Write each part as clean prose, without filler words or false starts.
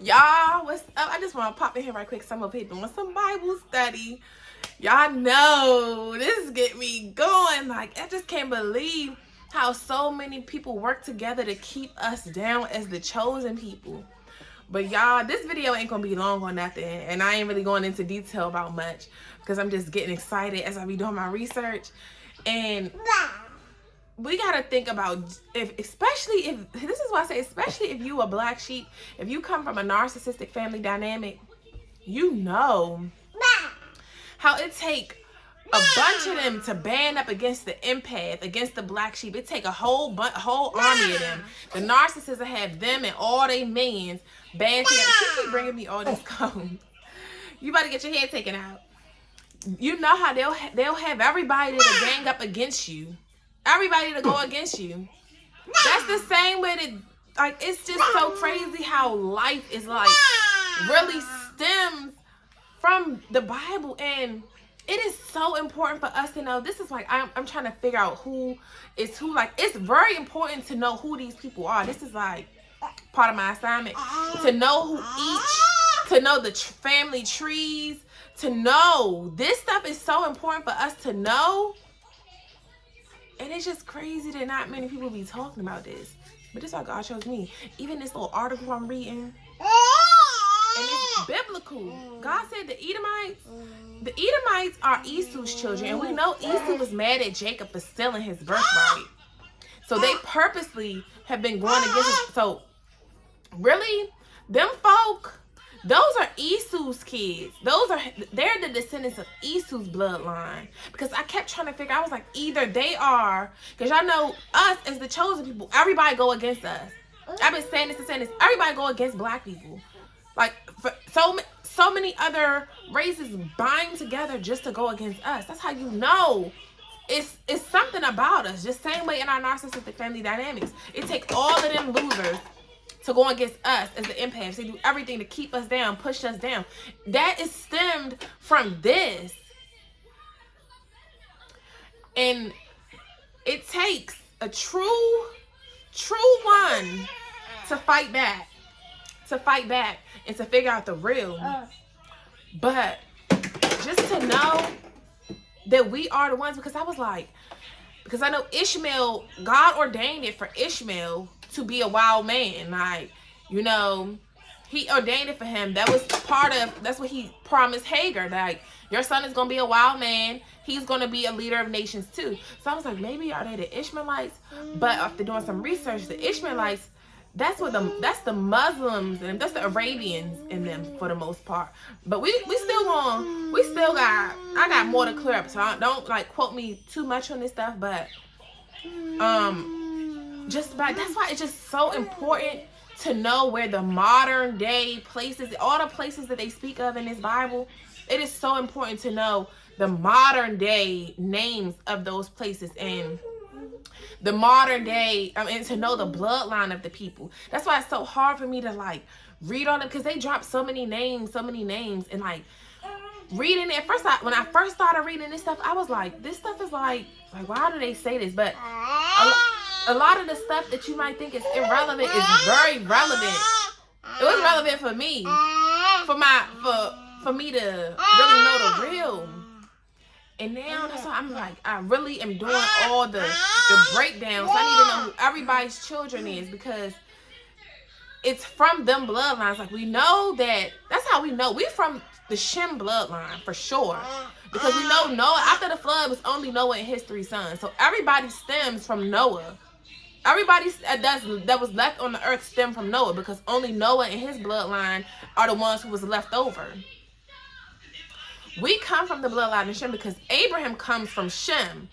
Y'all, what's up? I just want to pop in here right quick. Some of you doing some Bible study. Y'all know this get me going. Like, I just can't believe how so many people work together to keep us down as the chosen people. But y'all, this video ain't gonna be long on nothing, and I ain't really going into detail about much because I'm just getting excited as I be doing my research. And we gotta think about especially if this is why I say, especially if you a black sheep, if you come from a narcissistic family dynamic, you know how it take a bunch of them to band up against the empath, against the black sheep. It take a whole army of them. The narcissists will have them and all they minions band together. She keep bringing me all these cones. You about to get your head taken out. You know how they'll have everybody to gang up against you. Everybody to go against you. That's the same way that, like, it's just so crazy how life is, like, really stems from the Bible. And it is so important for us to know. This is like, I'm trying to figure out who is who. Like, it's very important to know who these people are. This is like part of my assignment, to know to know the family trees, to know this stuff is so important for us to know. And it's just crazy that not many people be talking about this. But this is how God shows me. Even this little article I'm reading, and it's biblical. God said the Edomites are Esau's children. And we know Esau was mad at Jacob for stealing his birthright. So they purposely have been going against him. So really, them folk, those are Esau's kids. They're the descendants of Esau's bloodline. Because I kept trying to figure, I was like, either they are, because y'all know us as the chosen people, everybody go against us. I've been saying this, everybody go against black people. Like, for so many other races bind together just to go against us. That's how you know it's something about us. Just same way in our narcissistic family dynamics. It takes all of them losers to go against us as the empaths. They do everything to keep us down, push us down. That is stemmed from this. And it takes a true one to fight back. And to figure out the real. But just to know that we are the ones, because I was like, because I know Ishmael, God ordained it for Ishmael to be a wild man. Like, you know, he ordained it for him. That was that's what he promised Hagar. Like, your son is going to be a wild man. He's going to be a leader of nations too. So I was like, maybe are they the Ishmaelites? But after doing some research, the Ishmaelites, that's the Muslims, and that's the Arabians in them for the most part. But I got more to clear up, so don't like quote me too much on this stuff. But that's why it's just so important to know where the modern day places, all the places that they speak of in this Bible. It is so important to know the modern day names of those places and the modern day, and to know the bloodline of the people. That's why it's so hard for me to like read on them, because they drop so many names, and like reading it. When I first started reading this stuff, I was like, this stuff is like why do they say this? But a lot of the stuff that you might think is irrelevant is very relevant. It was relevant for me, for me to really know the real. And now that's why I'm like, I really am doing all the breakdowns. I need to know who everybody's children is, because it's from them bloodlines. Like, we know that's how we know. We from the Shem bloodline for sure. Because we know Noah, after the flood, was only Noah and his 3 sons. So everybody stems from Noah. Everybody that was left on the earth stemmed from Noah, because only Noah and his bloodline are the ones who was left over. We come from the bloodline of Shem because Abraham comes from Shem.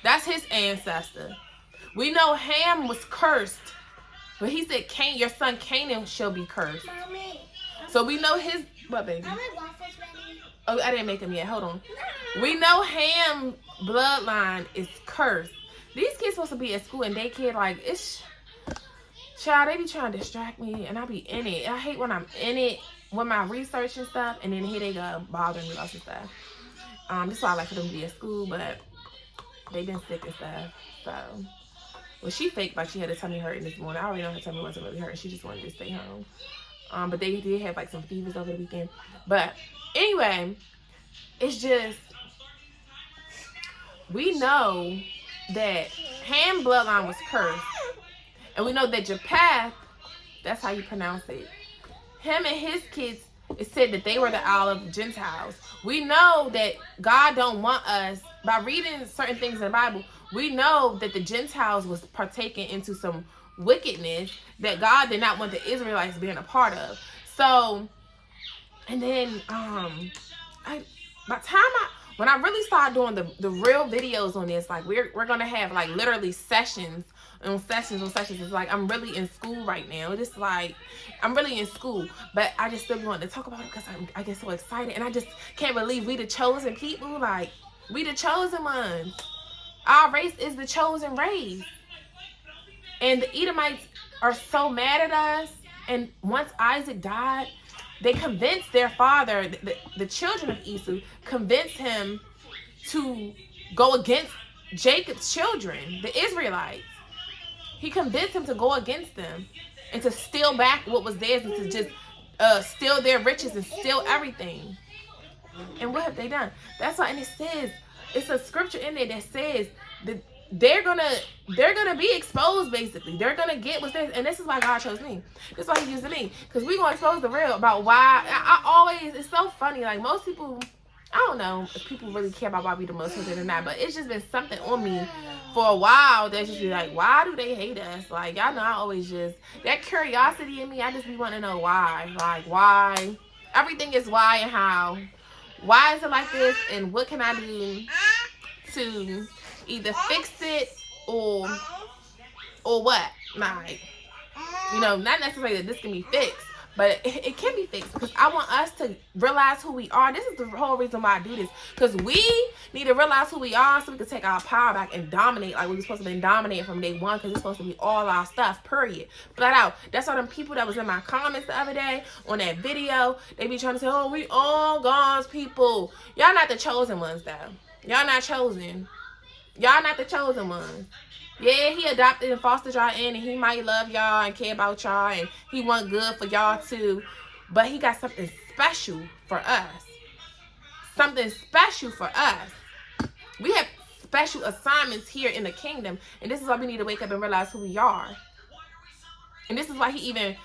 That's his ancestor. We know Ham was cursed, but he said, your son Canaan shall be cursed. Mommy. So we know his, what baby? Are my waffles ready? Oh, I didn't make them yet. Hold on. No. We know Ham bloodline is cursed. These kids supposed to be at school and daycare, like, it's, child, they be trying to distract me, and I be in it. I hate when I'm in it with my research and stuff, and then here they go bothering me about some stuff. This is why I like for them to be at school, but they've been sick and stuff. So, well, she faked like she had a tummy hurting this morning. I already know her tummy wasn't really hurting. She just wanted to stay home. But they did have like some fevers over the weekend. But anyway, it's just, we know that Ham bloodline was cursed. And we know that Japheth, that's how you pronounce it, him and his kids, it said that they were the owl of the Gentiles. We know that God don't want us, by reading certain things in the Bible, we know that the Gentiles was partaking into some wickedness that God did not want the Israelites being a part of. So, and then, when I really started doing the real videos on this, like we're gonna have like literally sessions on sessions on sessions. It's like I'm really in school right now. It's like I'm really in school, but I just still want to talk about it because I get so excited, and I just can't believe we the chosen people. Like, we the chosen ones. Our race is the chosen race, and the Edomites are so mad at us. And once Isaac died, they convinced their father, the children of Esau, convinced him to go against Jacob's children, the Israelites. He convinced him to go against them and to steal back what was theirs and to just steal their riches and steal everything. And what have they done? That's why, and it says, it's a scripture in there that says that they're gonna be exposed. Basically, they're gonna get what's theirs. And this is why God chose me. This is why He used me, because we're gonna expose the real about why. I always, it's so funny. Like, most people, I don't know if people really care about why we the most chosen or not, but it's just been something on me for a while that's just be like, why do they hate us? Like, y'all know I always just, that curiosity in me, I just be wanting to know why. Like, why? Everything is why and how. Why is it like this, and what can I do to either fix it or what? Like, you know, not necessarily that this can be fixed, but it can be fixed, because I want us to realize who we are. This is the whole reason why I do this, because we need to realize who we are so we can take our power back and dominate like we were supposed to be dominating from day one, because it's supposed to be all our stuff, period. Flat out. That's all them people that was in my comments the other day on that video. They be trying to say, oh, we all God's people. Y'all not the chosen ones, though. Y'all not chosen. Y'all not the chosen ones. Yeah, He adopted and fostered y'all in, and He might love y'all and care about y'all, and He want good for y'all too. But He got something special for us. Something special for us. We have special assignments here in the kingdom, and this is why we need to wake up and realize who we are. And this is why He even,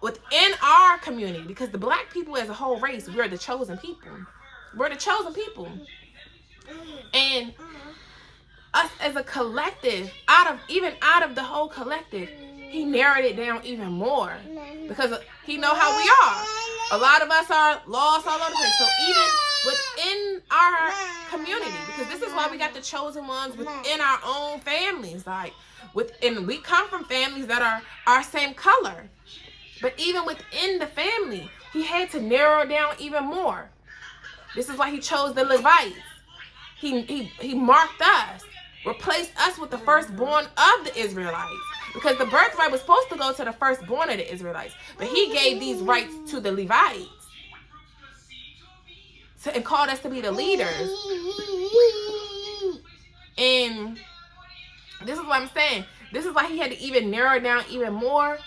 within our community, because the black people as a whole race, we're the chosen people. We're the chosen people. And us as a collective, out of the whole collective, He narrowed it down even more, because He know how we are. A lot of us are lost all over the place. So even within our community, because this is why we got the chosen ones within our own families, like and we come from families that are our same color. But even within the family, He had to narrow down even more. This is why He chose the Levites. He marked us, replaced us with the firstborn of the Israelites, because the birthright was supposed to go to the firstborn of the Israelites, but He gave these rights to the Levites and called us to be the leaders. And this is what I'm saying. This is why He had to even narrow down even more,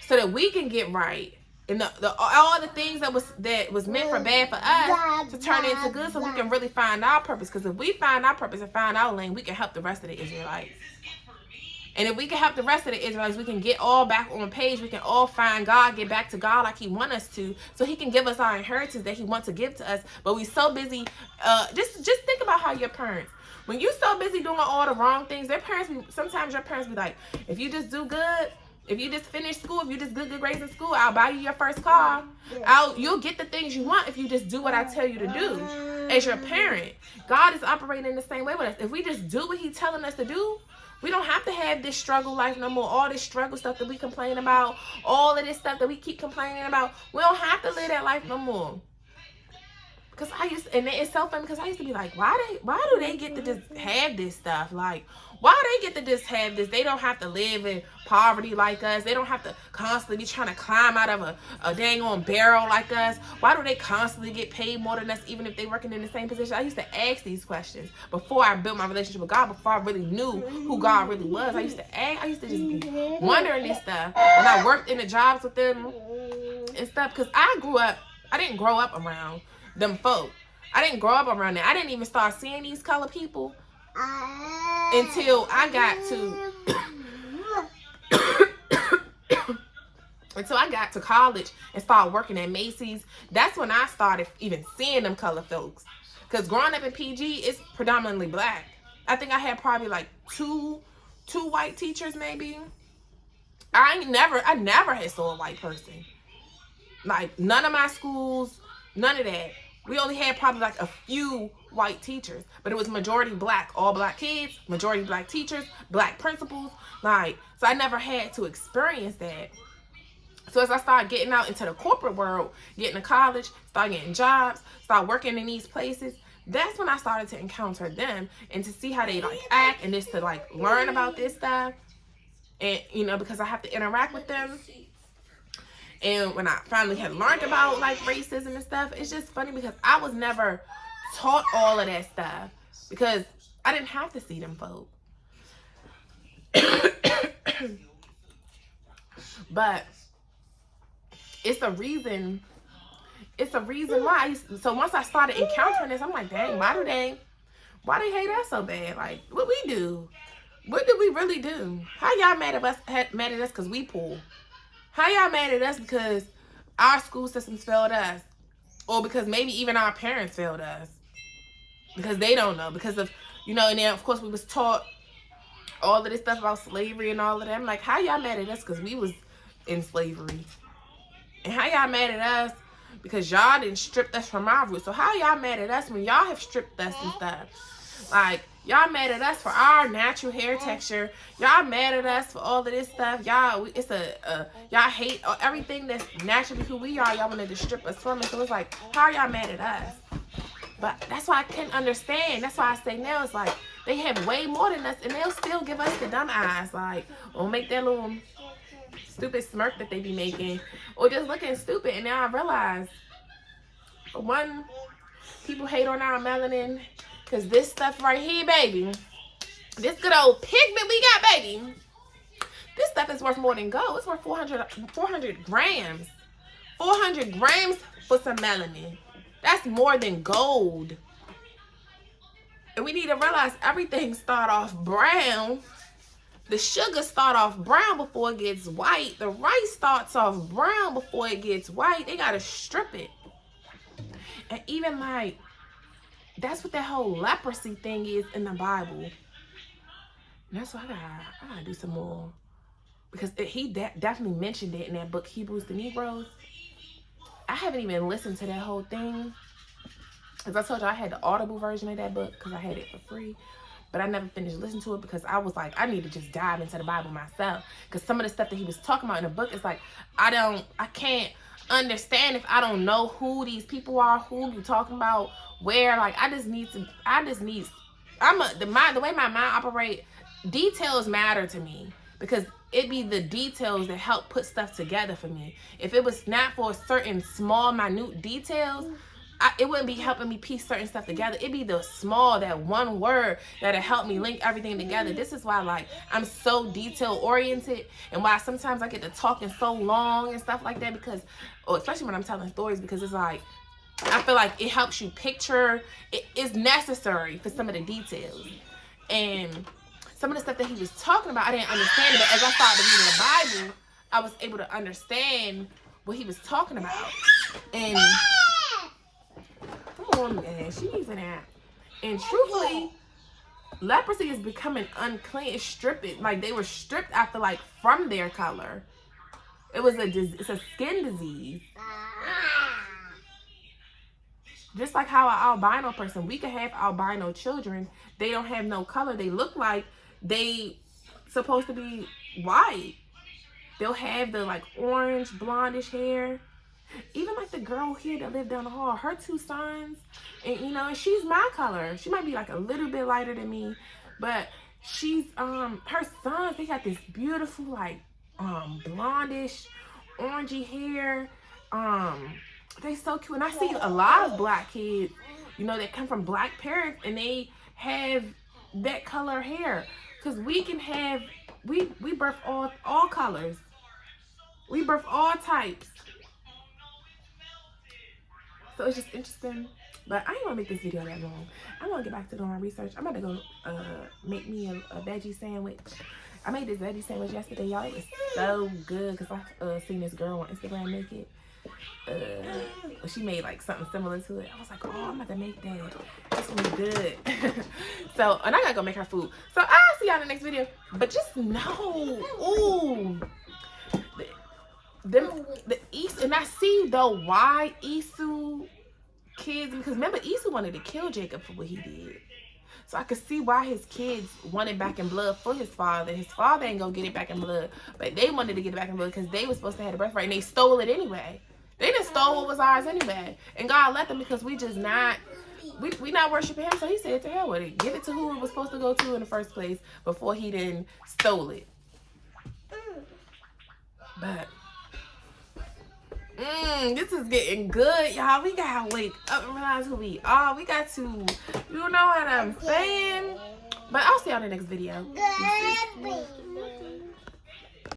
so that we can get right. And all the things that was meant for bad for us to turn into good, so we can really find our purpose. Because if we find our purpose and find our lane, we can help the rest of the Israelites. And if we can help the rest of the Israelites, we can get all back on page. We can all find God, get back to God like He wants us to, so He can give us our inheritance that He wants to give to us. But we so busy. Just think about how your parents, when you so busy doing all the wrong things, sometimes your parents be like, if you just do good, if you just finish school, if you just good grades in school, I'll buy you your first car. You'll get the things you want if you just do what I tell you to do. As your parent, God is operating in the same way with us. If we just do what He's telling us to do, we don't have to have this struggle life no more. All this struggle stuff that we complain about, all of this stuff that we keep complaining about, we don't have to live that life no more. Because and it's so funny, because I used to be like, why do they get to just have this stuff? Like, why do they get to just have this? They don't have to live in poverty like us. They don't have to constantly be trying to climb out of a dang on barrel like us. Why do they constantly get paid more than us, even if they're working in the same position? I used to ask these questions before I built my relationship with God, before I really knew who God really was. I used to just be wondering this stuff. When I worked in the jobs with them, and stuff. Because I didn't grow up around them folk. I didn't grow up around that. I didn't even start seeing these colored people until I got to college and started working at Macy's. That's when I started even seeing them colored folks. Because growing up in PG, it's predominantly black. I think I had probably like two white teachers maybe. I never had saw a white person. Like, none of my schools, none of that. We only had probably like a few white teachers, but it was majority black, all black kids, majority black teachers, black principals. Like, so I never had to experience that. So as I started getting out into the corporate world, getting to college, start getting jobs, start working in these places, that's when I started to encounter them and to see how they like act, and just to like learn about this stuff. And, you know, because I have to interact with them. And when I finally had learned about like racism and stuff, it's just funny because I was never taught all of that stuff because I didn't have to see them folk. But it's a reason why. So once I started encountering this, I'm like, dang, why they hate us so bad? Like, what we do? What did we really do? How y'all mad at us because we poor? How y'all mad at us because our school systems failed us? Or because maybe even our parents failed us? Because they don't know. Because of, you know, and then of course we was taught all of this stuff about slavery and all of that. I'm like, how y'all mad at us because we was in slavery? And how y'all mad at us because y'all didn't strip us from our roots? So how y'all mad at us when y'all have stripped us and stuff? Like, y'all mad at us for our natural hair texture. Y'all mad at us for all of this stuff. Y'all, y'all hate everything that's naturally who we are. Y'all wanted to strip us from it. So it's like, how are y'all mad at us? But that's why I can't understand. That's why I say now, it's like, they have way more than us, and they'll still give us the dumb eyes. Like, or make that little stupid smirk that they be making, or just looking stupid. And now I realize, for one, people hate on our melanin. Because this stuff right here, baby, this good old pigment we got, baby, this stuff is worth more than gold. It's worth 400 grams. 400 grams for some melanin. That's more than gold. And we need to realize everything start off brown. The sugar start off brown before it gets white. The rice starts off brown before it gets white. They got to strip it. And even like, that's what that whole leprosy thing is in the Bible. And that's why I gotta do some more. Because he definitely mentioned it in that book, Hebrews the Negroes. I haven't even listened to that whole thing. As I told you, I had the Audible version of that book because I had it for free. But I never finished listening to it because I was like, I need to just dive into the Bible myself. Because some of the stuff that he was talking about in the book is like, I can't understand if I don't know who these people are, who you talking about, where. Like, the way my mind operate, details matter to me, because it be the details that help put stuff together for me. If it was not for certain small, minute details, it wouldn't be helping me piece certain stuff together. It'd be that one word that'll help me link everything together. This is why, like, I'm so detail oriented, and why sometimes I get to talking so long and stuff like that, because, or especially when I'm telling stories, because it's like, I feel like it helps you picture. It is necessary for some of the details. And some of the stuff that he was talking about, I didn't understand it, but as I started reading the Bible, I was able to understand what he was talking about. And come on, man, she needs a nap. And truthfully, leprosy is becoming unclean. It's stripping. Like, they were stripped after, like, from their color. It's a skin disease. Just like how an albino person, we could have albino children. They don't have no color. They look like they supposed to be white. They'll have the like orange, blondish hair. Even like the girl here that lived down the hall, her two sons, and you know, and she's my color. She might be like a little bit lighter than me, but she's her sons, they got this beautiful like blondish, orangey hair. They so cute. And I see a lot of black kids, you know, that come from black parents, and they have that color hair. Because we can have, we birth all colors. We birth all types. So it's just interesting. But I ain't want to make this video that long. I want to get back to doing my research. I'm about to go make me a veggie sandwich. I made this veggie sandwich yesterday, y'all. It was so good because I seen this girl on Instagram make it. She made like something similar to it. I was like, oh, I'm about to make that. This one was good. So, and I gotta go make her food. So I'll see y'all in the next video. But just know, ooh, the Esau, and I see though why Esau kids, because remember Esau wanted to kill Jacob for what he did. So I could see why his kids wanted back in blood for his father. His father ain't gonna get it back in blood, but they wanted to get it back in blood because they were supposed to have the birthright, and they stole it anyway. They just stole what was ours anyway, and God let them because we just not, we not worshiping him. So he said to hell with it, give it to who it was supposed to go to in the first place before he then stole it. But this is getting good, y'all. We gotta wake up and realize who we are. We got to, you know what I'm saying? But I'll see y'all in the next video.